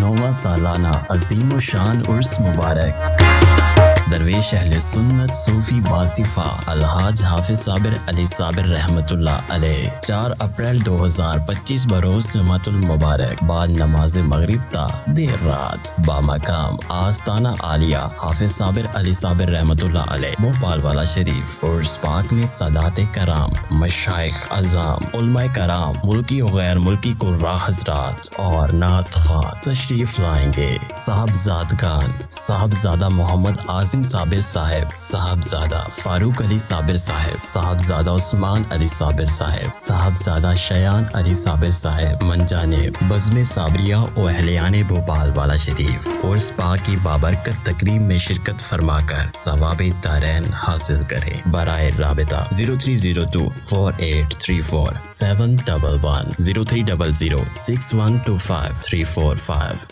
9واں سالانہ عظیم و شان عرس مبارک درویش اہل سنت صوفی باصفہ الحاج حافظ صابر علی صابر رحمت اللہ علیہ 4 اپریل 2025 بروز جمعۃ المبارک بعد نماز مغرب تا دیر رات بامقام آستانہ عالیہ حافظ صابر علی صابر رحمت اللہ علیہ بھوپال والا شریف عرس پاک میں سادات کرام مشائخ اعظام علماء کرام ملکی و غیر ملکی قراء حضرات اور نعت خواں تشریف لائیں گے۔ صاحبزادگان صاحبزادہ محمد اعظم صابر صاحب، صاحبزادہ فاروق علی صابر صاحب، صاحبزادہ عثمان علی صابر صاحب، صاحبزادہ شیان علی صابر صاحب منجانب بزم صابریہ و اہلیان بھوپال والا شریف عرس پاک کی بابرکت تقریب میں شرکت فرما کر ثواب دارین حاصل کریں۔ برائے رابطہ 0302 4834 711 0300 6125 345